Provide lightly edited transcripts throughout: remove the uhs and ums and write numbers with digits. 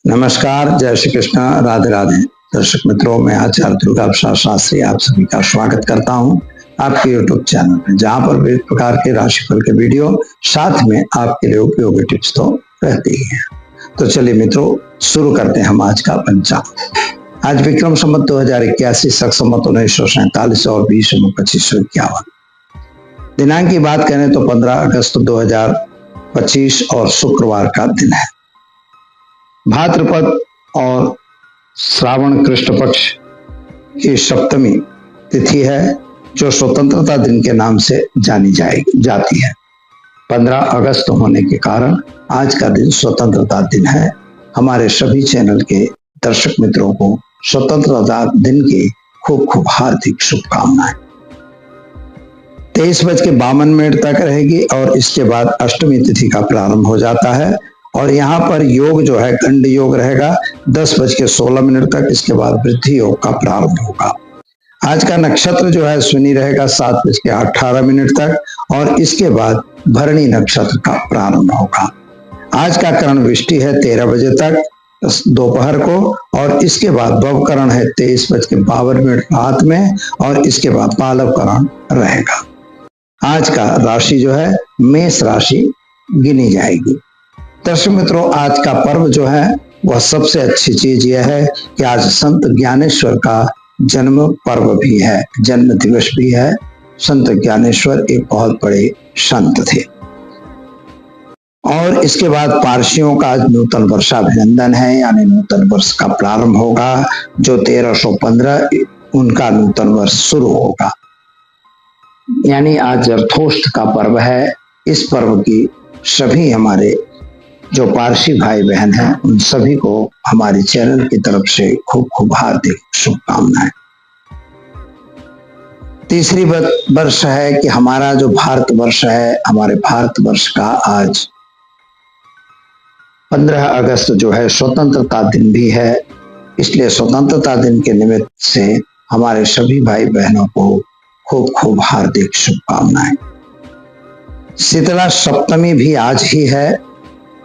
नमस्कार, जय श्री कृष्ण, राधे राधे। दर्शक मित्रों, मैं आचार्य दुर्गा प्रसाद शास्त्री आप सभी का स्वागत करता हूं आपके YouTube चैनल पर, जहां पर विभिन्न प्रकार के राशिफल के वीडियो साथ में आपके लिए उपयोगी टिप्स तो रहती ही हैं। तो चलिए मित्रों, शुरू करते हैं हम आज का पंचांग। आज विक्रम संवत 2081, शक संवत 1947 और 20/25/51। दिनांक की बात करें तो 15 अगस्त 2025 और शुक्रवार का दिन है। भाद्रपद और श्रावण कृष्ण पक्ष की सप्तमी तिथि है, जो स्वतंत्रता दिन के नाम से जानी जाती है। 15 अगस्त होने के कारण आज का दिन स्वतंत्रता दिन है। हमारे सभी चैनल के दर्शक मित्रों को स्वतंत्रता दिन की खूब खूब हार्दिक शुभकामनाएं। 23:52 तक रहेगी और इसके बाद अष्टमी तिथि का प्रारंभ हो जाता है। और यहाँ पर योग जो है गंड योग रहेगा 10:16 तक। इसके बाद वृद्धि योग का प्रारंभ होगा। आज का नक्षत्र जो है अश्विनी रहेगा 7:18 तक और इसके बाद भरणी नक्षत्र का प्रारंभ होगा। आज का करण विष्टि है 13 बजे तक दोपहर को और इसके बाद भवकरण है 23:52 रात में और इसके बाद पालव करण रहेगा। आज का राशि जो है मेष राशि गिनी जाएगी। दर्शक मित्रों, आज का पर्व जो है वह सबसे अच्छी चीज यह है कि आज संत ज्ञानेश्वर का जन्म पर्व भी है, जन्म दिवस भी है। संत ज्ञानेश्वर एक बहुत बड़े संत थे। और इसके बाद पारसियों का आज नूतन वर्षाभिनंदन है, यानी नूतन वर्ष का प्रारंभ होगा। जो 1315 उनका नूतन वर्ष शुरू होगा, यानी आज जरथोष्ट का पर्व है। इस पर्व की सभी हमारे जो पारसी भाई बहन हैं उन सभी को हमारे चैनल की तरफ से खूब खूब हार्दिक शुभकामनाएं। तीसरी वर्ष है कि हमारा जो भारत वर्ष है, हमारे भारत वर्ष का आज 15 अगस्त जो है स्वतंत्रता दिन भी है। इसलिए स्वतंत्रता दिन के निमित्त से हमारे सभी भाई बहनों को खूब खूब हार्दिक शुभकामनाएं। शीतला सप्तमी भी आज ही है,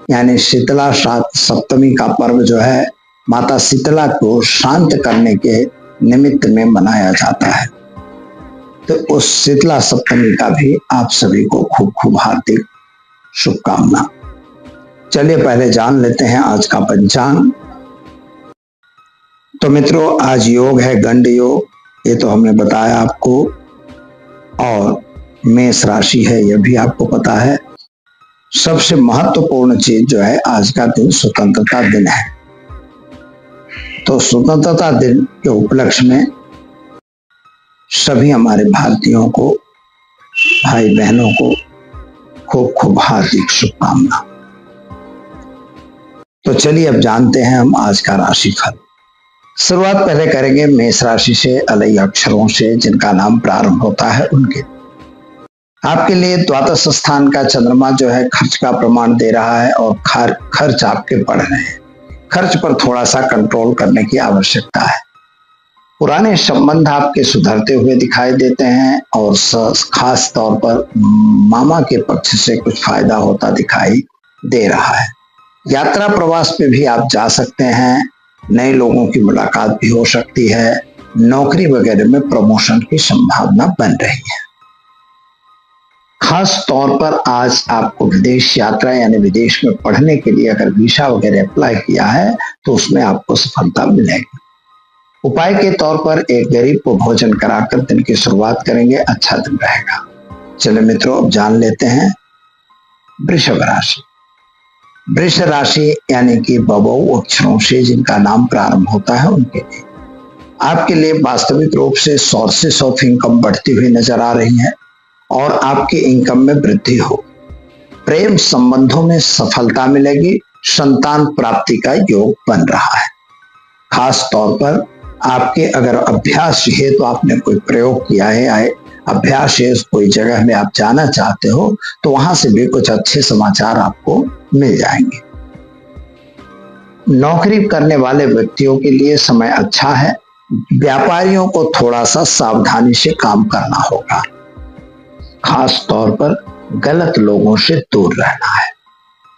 यानी शीतला सप्तमी का पर्व जो है माता शीतला को शांत करने के निमित्त में मनाया जाता है। तो उस शीतला सप्तमी का भी आप सभी को खूब खूब हार्दिक शुभकामना। चलिए पहले जान लेते हैं आज का पंचांग। तो मित्रों, आज योग है गंड योग, ये तो हमने बताया आपको। और मेष राशि है, यह भी आपको पता है। सबसे महत्वपूर्ण चीज जो है, आज का दिन स्वतंत्रता दिन है। तो स्वतंत्रता दिन के उपलक्ष्य में सभी हमारे भारतीयों को, भाई बहनों को खूब खूब हार्दिक शुभकामना। तो चलिए अब जानते हैं हम आज का राशिफल। शुरुआत पहले करेंगे मेष राशि से, अलग अक्षरों से जिनका नाम प्रारंभ होता है उनके। आपके लिए द्वादश स्थान का चंद्रमा जो है खर्च का प्रमाण दे रहा है और खर्च आपके बढ़ रहे हैं। खर्च पर थोड़ा सा कंट्रोल करने की आवश्यकता है। पुराने संबंध आपके सुधरते हुए दिखाई देते हैं और खास तौर पर मामा के पक्ष से कुछ फायदा होता दिखाई दे रहा है। यात्रा प्रवास पे भी आप जा सकते हैं। नए लोगों की मुलाकात भी हो सकती है। नौकरी वगैरह में प्रमोशन की संभावना बन रही है। खास तौर पर आज आपको विदेश यात्रा यानी विदेश में पढ़ने के लिए अगर वीजा वगैरह अप्लाई किया है तो उसमें आपको सफलता मिलेगी। उपाय के तौर पर एक गरीब को भोजन कराकर दिन की शुरुआत करेंगे, अच्छा दिन रहेगा। चलिए मित्रों, अब जान लेते हैं वृषभ राशि। वृष राशि यानी कि बबौ अक्षरों से जिनका नाम प्रारंभ होता है उनके लिए आपके लिए वास्तविक रूप से सोर्सेस ऑफ इनकम बढ़ती हुई नजर आ रही है और आपकी इनकम में वृद्धि हो। प्रेम संबंधों में सफलता मिलेगी। संतान प्राप्ति का योग बन रहा है। खास तौर पर आपके अगर अभ्यास है तो आपने कोई प्रयोग किया है, अभ्यास है, कोई जगह में आप जाना चाहते हो तो वहां से भी कुछ अच्छे समाचार आपको मिल जाएंगे। नौकरी करने वाले व्यक्तियों के लिए समय अच्छा है। व्यापारियों को थोड़ा सा सावधानी से काम करना होगा। खास तौर पर गलत लोगों से दूर रहना है।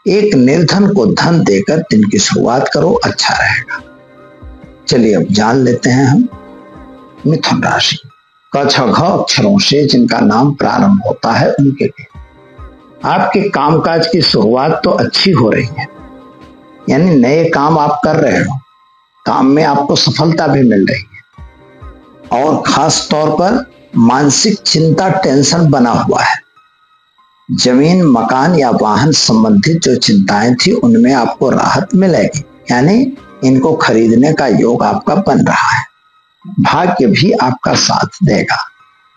एक निर्धन को धन देकर दिन की शुरुआत करो, अच्छा रहेगा। चलिए अब जान लेते हैं हम मिथुन राशि। क छ घ अक्षरों से जिनका नाम प्रारंभ होता है उनके लिए आपके कामकाज की शुरुआत तो अच्छी हो रही है, यानी नए काम आप कर रहे हो, काम में आपको सफलता भी मिल रही है और खास तौर पर मानसिक चिंता टेंशन बना हुआ है। जमीन मकान या वाहन संबंधित जो चिंताएं थी उनमें आपको राहत मिलेगी, यानी इनको खरीदने का योग आपका बन रहा है। भाग्य भी आपका साथ देगा।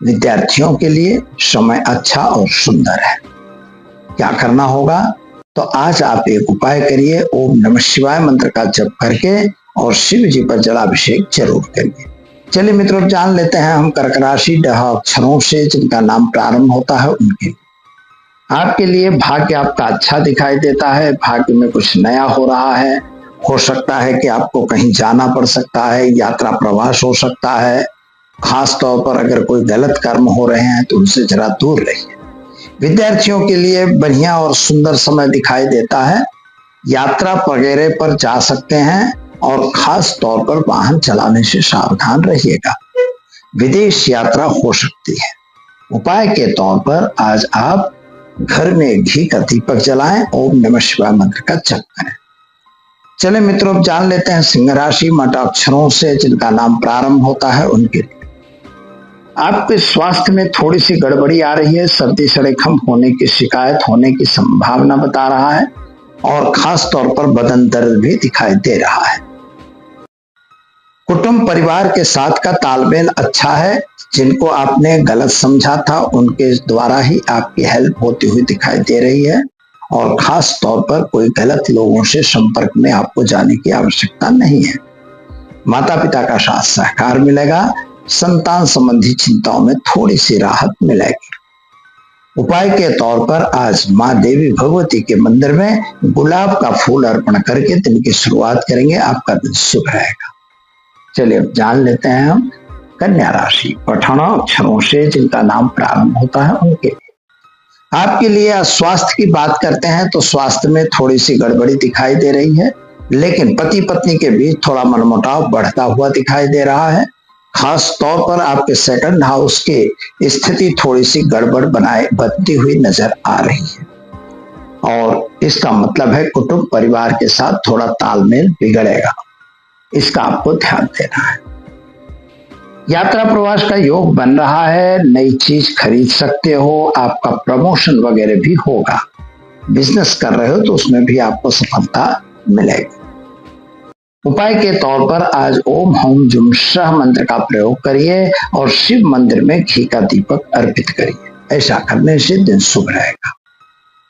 विद्यार्थियों के लिए समय अच्छा और सुंदर है। क्या करना होगा, तो आज आप एक उपाय करिए, ओम नमः शिवाय मंत्र का जप करके और शिव जी पर जलाभिषेक जरूर करिए। चलिए मित्रों, जान लेते हैं हम कर्क राशि ड अक्षरों से जिनका नाम प्रारंभ होता है उनके लिए आपके लिए भाग्य आपका अच्छा दिखाई देता है। भाग्य में कुछ नया हो रहा है। हो सकता है कि आपको कहीं जाना पड़ सकता है, यात्रा प्रवास हो सकता है। खास तौर पर अगर कोई गलत कर्म हो रहे हैं तो उनसे जरा दूर रहिए। विद्यार्थियों के लिए बढ़िया और सुंदर समय दिखाई देता है। यात्रा वगैरह पर जा सकते हैं और खास तौर पर वाहन चलाने से सावधान रहिएगा। विदेश यात्रा हो सकती है। उपाय के तौर पर आज आप घर में घी का दीपक जलाएं, ओम नमः शिवाय मंत्र का जप करें। चले मित्रों, अब जान लेते हैं सिंह राशि मट अक्षरों से जिनका नाम प्रारंभ होता है उनके लिए आपके स्वास्थ्य में थोड़ी सी गड़बड़ी आ रही है। सर्दी सड़ेखम होने की शिकायत होने की संभावना बता रहा है और खास तौर पर बदन दर्द भी दिखाई दे रहा है। कुटुंब परिवार के साथ का तालमेल अच्छा है। जिनको आपने गलत समझा था उनके द्वारा ही आपकी हेल्प होती हुई दिखाई दे रही है और खास तौर पर कोई गलत लोगों से संपर्क में आपको जाने की आवश्यकता नहीं है। माता पिता का साथ सहकार मिलेगा। संतान संबंधी चिंताओं में थोड़ी सी राहत मिलेगी। उपाय के तौर पर आज माँ देवी भगवती के मंदिर में गुलाब का फूल अर्पण करके दिन की शुरुआत करेंगे, आपका दिन शुभ रहेगा। चलिए अब जान लेते हैं हम कन्या राशि पठन अक्षरों से जिनका नाम प्रारंभ होता है उनके लिए आपके लिए स्वास्थ्य की बात करते हैं तो स्वास्थ्य में थोड़ी सी गड़बड़ी दिखाई दे रही है, लेकिन पति पत्नी के बीच थोड़ा मनमुटाव बढ़ता हुआ दिखाई दे रहा है। खास तौर पर आपके सेकंड हाउस की स्थिति थोड़ी सी गड़बड़ बनती हुई नजर आ रही है और इसका मतलब है कुटुंब परिवार के साथ थोड़ा तालमेल बिगड़ेगा। इसका आपको ध्यान देना है। यात्रा प्रवास का योग बन रहा है। नई चीज खरीद सकते हो। आपका प्रमोशन वगैरह भी होगा। बिजनेस कर रहे हो तो उसमें भी आपको सफलता मिलेगी। उपाय के तौर पर आज ओम हूम जुम शह मंत्र का प्रयोग करिए और शिव मंदिर में घी का दीपक अर्पित करिए। ऐसा करने से दिन शुभ रहेगा।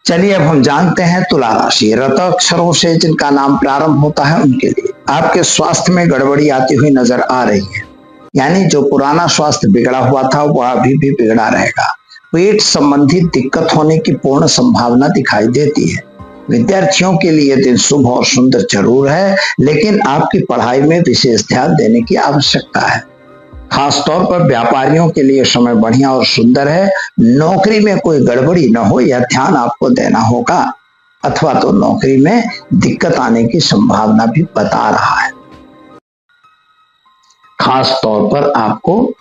चलिए अब हम जानते हैं तुला राशि रत अक्षरों से जिनका नाम प्रारंभ होता है उनके लिए आपके स्वास्थ्य में गड़बड़ी आती हुई नजर आ रही है, यानी जो पुराना स्वास्थ्य बिगड़ा हुआ था वह अभी भी बिगड़ा रहेगा। पेट संबंधी दिक्कत होने की पूर्ण संभावना दिखाई देती है। विद्यार्थियों के लिए दिन शुभ और सुंदर जरूर है, लेकिन आपकी पढ़ाई में विशेष ध्यान देने की आवश्यकता है। खास तौर पर व्यापारियों के लिए समय बढ़िया और सुंदर है। नौकरी में कोई गड़बड़ी न हो यह ध्यान आपको देना होगा, अथवा तो नौकरी में दिक्कत आने की संभावना भी बता रहा है। खास तौर पर आपको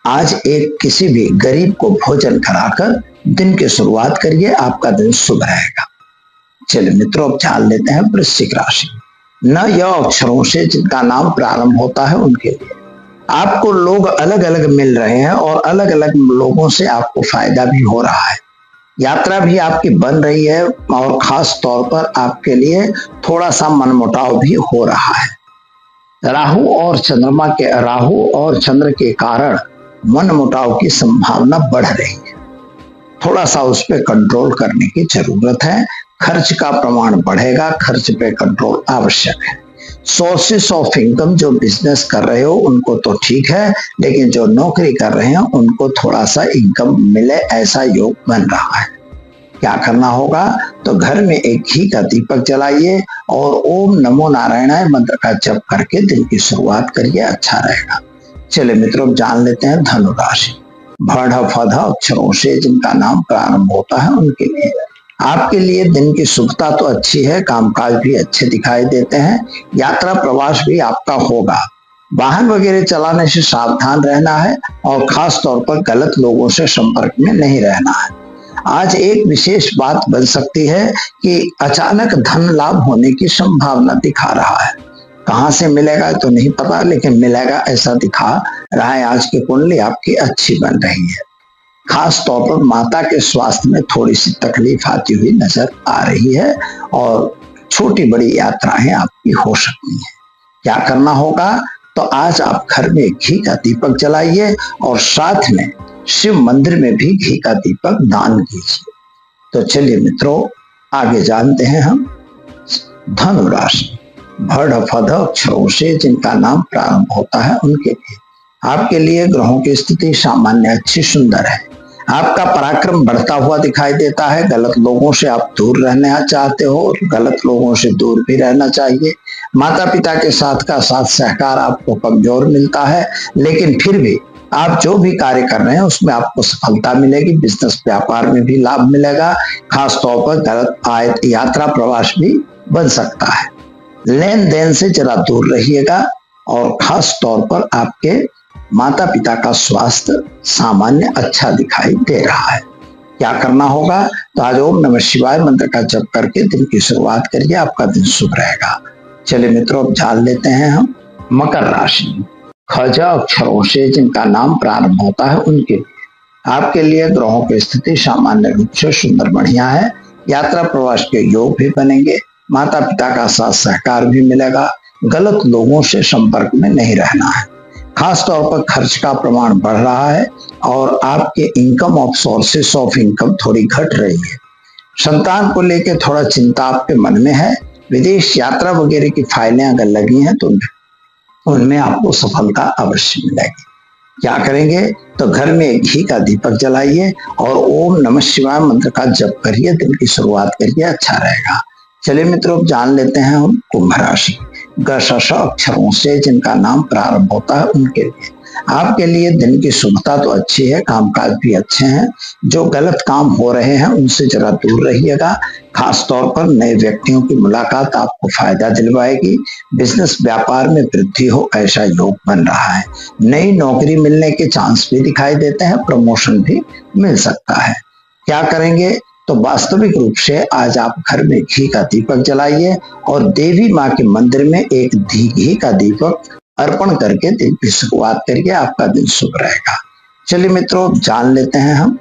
आज एक किसी भी गरीब को भोजन कराकर दिन की शुरुआत करिए, आपका दिन शुभ रहेगा। चलिए मित्रों, अब जान लेते हैं वृश्चिक राशि न यह अक्षरों से जिनका नाम प्रारंभ होता है उनके लिए आपको लोग अलग अलग मिल रहे हैं और अलग अलग लोगों से आपको फायदा भी हो रहा है। यात्रा भी आपकी बन रही है और खास तौर पर आपके लिए थोड़ा सा मनमुटाव भी हो रहा है। राहु और चंद्र के कारण मनमुटाव की संभावना बढ़ रही है। थोड़ा सा उस पर कंट्रोल करने की जरूरत है। खर्च का प्रमाण बढ़ेगा। खर्च पे कंट्रोल आवश्यक है। सोर्सेस ऑफ इनकम जो बिजनेस कर रहे हो उनको तो ठीक है, लेकिन जो नौकरी कर रहे हैं उनको थोड़ा सा इनकम मिले ऐसा योग बन रहा है। क्या करना होगा, तो घर में एक घी का दीपक जलाइए और ओम नमो नारायणाय मंत्र का जप करके दिन की शुरुआत करिए, अच्छा रहेगा। चलिए मित्रों, जान लेते हैं धनु राशि भड़ फध अक्षरों से जिनका नाम प्रारंभ होता है उनके लिए आपके लिए दिन की शुभता तो अच्छी है, कामकाज भी अच्छे दिखाई देते हैं। यात्रा प्रवास भी आपका होगा। वाहन वगैरह चलाने से सावधान रहना है और खास तौर पर गलत लोगों से संपर्क में नहीं रहना है। आज एक विशेष बात बन सकती है कि अचानक धन लाभ होने की संभावना दिखा रहा है। कहां से मिलेगा तो नहीं पता, लेकिन मिलेगा ऐसा दिखा रहा है। आज की कुंडली आपकी अच्छी बन रही है। खास तौर पर माता के स्वास्थ्य में थोड़ी सी तकलीफ आती हुई नजर आ रही है और छोटी बड़ी यात्राएं आपकी हो सकती हैं। क्या करना होगा, तो आज आप घर में घी का दीपक जलाइए और साथ में शिव मंदिर में भी घी का दीपक दान कीजिए। तो चलिए मित्रों, आगे जानते हैं हम धनु राशि। भड़ फध अक्षरों से जिनका नाम प्रारंभ होता है उनके लिए आपके लिए ग्रहों की स्थिति सामान्य अच्छी सुंदर है। आपका पराक्रम बढ़ता हुआ दिखाई देता है। गलत लोगों से आप दूर रहना चाहते हो और गलत लोगों से दूर भी रहना चाहिए। माता पिता के साथ का साथ सहकार आपको कमजोर मिलता है, लेकिन फिर भी आप जो भी कार्य कर रहे हैं उसमें आपको सफलता मिलेगी। बिजनेस व्यापार में भी लाभ मिलेगा। खास तौर पर गलत आय यात्रा प्रवास भी बन सकता है। लेन देन से जरा दूर रहिएगा और खास तौर पर आपके माता पिता का स्वास्थ्य सामान्य अच्छा दिखाई दे रहा है। क्या करना होगा, तो आज ओम नमः शिवाय मंत्र का जप करके दिन की शुरुआत करिए, आपका दिन शुभ रहेगा। चलिए मित्रों, अब जान लेते हैं हम मकर राशि। खज अक्षरों से जिनका नाम प्रारंभ होता है उनके लिए आपके लिए ग्रहों की स्थिति सामान्य रूप से सुंदर बढ़िया है। यात्रा प्रवास के योग भी बनेंगे। माता पिता का साथ सहकार भी मिलेगा। गलत लोगों से संपर्क में नहीं रहना है। खास तौर पर खर्च का प्रमाण बढ़ रहा है और आपके income of sources of income थोड़ी घट रही है। संतान को लेकर थोड़ा चिंता आपके मन में है। विदेश यात्रा वगैरह की फाइलें अगर लगी हैं तो उनमें आपको सफलता अवश्य मिलेगी। क्या करेंगे, तो घर में घी का दीपक जलाइए और ओम नमः शिवाय मंत्र का जप करिए, दिन की शुरुआत करिए, अच्छा रहेगा। चलिए मित्रों, जान लेते हैं हम कुंभ राशि। गश अक्षरों से जिनका नाम प्रारंभ होता है उनके लिए आपके लिए दिन की शुभता तो अच्छी है, कामकाज भी अच्छे हैं। जो गलत काम हो रहे हैं उनसे जरा दूर रहिएगा। खास तौर पर नए व्यक्तियों की मुलाकात आपको फायदा दिलवाएगी। बिजनेस व्यापार में वृद्धि हो ऐसा योग बन रहा है। नई नौकरी मिलने के चांस भी दिखाई देते हैं। प्रमोशन भी मिल सकता है। क्या करेंगे, तो वास्तविक रूप से आज आप घर में घी का दीपक जलाइए और देवी माँ के मंदिर में एक घी का दीपक अर्पण करके दिन की शुरुआत करिए, आपका दिन शुभ रहेगा। चलिए मित्रों, जान लेते हैं हम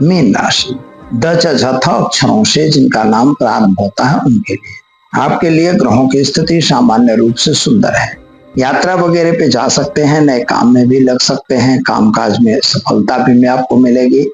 मीन राशि। ड च झ थ अक्षरों से जिनका नाम प्रारंभ होता है उनके लिए आपके लिए ग्रहों की स्थिति सामान्य रूप से सुंदर है। यात्रा वगैरह पे जा सकते हैं, नए काम में भी लग सकते हैं। कामकाज में सफलता भी में आपको मिलेगी।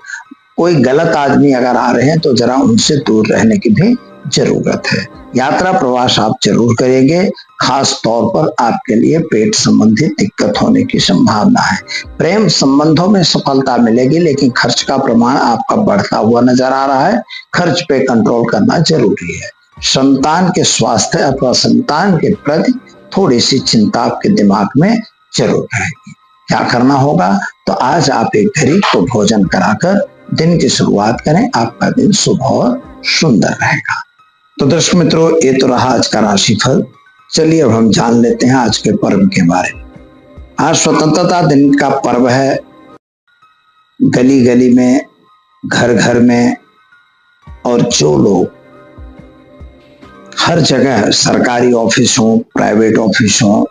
कोई गलत आदमी अगर आ रहे हैं तो जरा उनसे दूर रहने की भी जरूरत है। यात्रा प्रवास आप जरूर करेंगे। खास तौर पर आपके लिए पेट संबंधी दिक्कत होने की संभावना है। प्रेम संबंधों में सफलता मिलेगी, लेकिन खर्च का प्रमाण आपका बढ़ता हुआ नजर आ रहा है। खर्च पे कंट्रोल करना जरूरी है। संतान के स्वास्थ्य अथवा संतान के प्रति थोड़ी सी चिंता आपके दिमाग में जरूर रहेगी। क्या करना होगा, तो आज आप एक गरीब को भोजन कराकर दिन की शुरुआत करें, आपका दिन शुभ और सुंदर रहेगा। तो दर्शक मित्रों, ये तो रहा आज का राशिफल। चलिए अब हम जान लेते हैं आज के पर्व के बारे में। आज स्वतंत्रता दिन का पर्व है। गली गली में, घर घर में और जो लोग हर जगह सरकारी ऑफिस हो, प्राइवेट ऑफिस हो,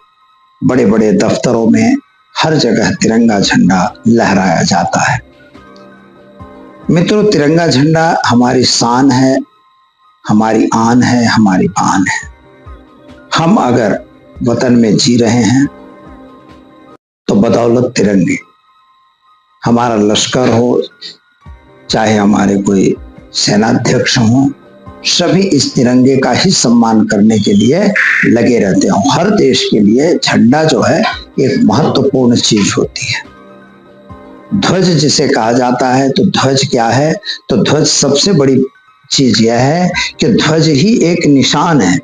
बड़े बड़े दफ्तरों में हर जगह तिरंगा झंडा लहराया जाता है। मित्रों, तिरंगा झंडा हमारी शान है, हमारी आन है, हमारी बान है। हम अगर वतन में जी रहे हैं तो बदौलत तिरंगे। हमारा लश्कर हो, चाहे हमारे कोई सेनाध्यक्ष हो, सभी इस तिरंगे का ही सम्मान करने के लिए लगे रहते हो। हर देश के लिए झंडा जो है एक महत्वपूर्ण चीज होती है। ध्वज जिसे कहा जाता है, तो ध्वज क्या है, तो ध्वज सबसे बड़ी चीज यह है कि ध्वज ही एक निशान है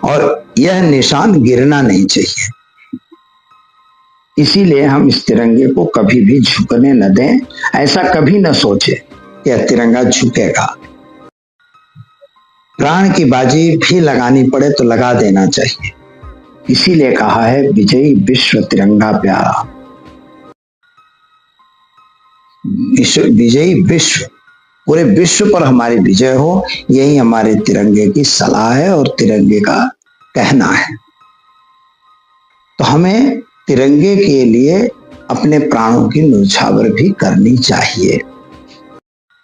और यह निशान गिरना नहीं चाहिए। इसीलिए हम इस तिरंगे को कभी भी झुकने न दें। ऐसा कभी न सोचे यह तिरंगा झुकेगा। प्राण की बाजी भी लगानी पड़े तो लगा देना चाहिए। इसीलिए कहा है विजयी विश्व तिरंगा प्यारा। विजयी विश्व, पूरे विश्व पर हमारी विजय हो, यही हमारे तिरंगे की सलाह है और तिरंगे का कहना है। तो हमें तिरंगे के लिए अपने प्राणों की न्यौछावर भी करनी चाहिए।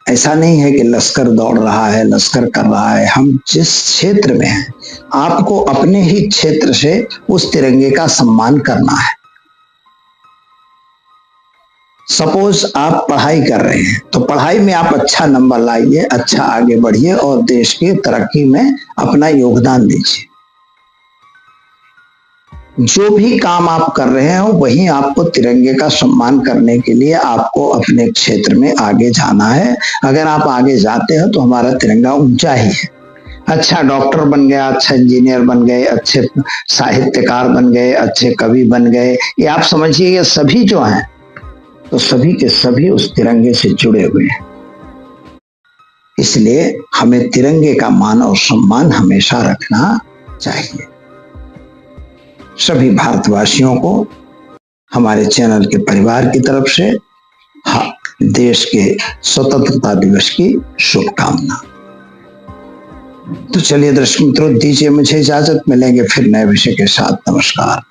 ऐसा नहीं है कि लश्कर दौड़ रहा है, लश्कर कर रहा है। हम जिस क्षेत्र में हैं, आपको अपने ही क्षेत्र से उस तिरंगे का सम्मान करना है। सपोज आप पढ़ाई कर रहे हैं तो पढ़ाई में आप अच्छा नंबर लाइए, अच्छा आगे बढ़िए और देश की तरक्की में अपना योगदान दीजिए। जो भी काम आप कर रहे हो वहीं आपको तिरंगे का सम्मान करने के लिए आपको अपने क्षेत्र में आगे जाना है। अगर आप आगे जाते हो तो हमारा तिरंगा ऊंचा ही है। अच्छा डॉक्टर बन गया, अच्छा इंजीनियर बन गए, अच्छे साहित्यकार बन गए, अच्छे कवि बन गए, ये आप समझिए ये सभी जो हैं तो सभी के सभी उस तिरंगे से जुड़े हुए हैं। इसलिए हमें तिरंगे का मान और सम्मान हमेशा रखना चाहिए। सभी भारतवासियों को हमारे चैनल के परिवार की तरफ से देश के स्वतंत्रता दिवस की शुभकामना। तो चलिए दर्शक मित्रों, दीजिए मुझे इजाजत, मिलेंगे फिर नए विषय के साथ। नमस्कार।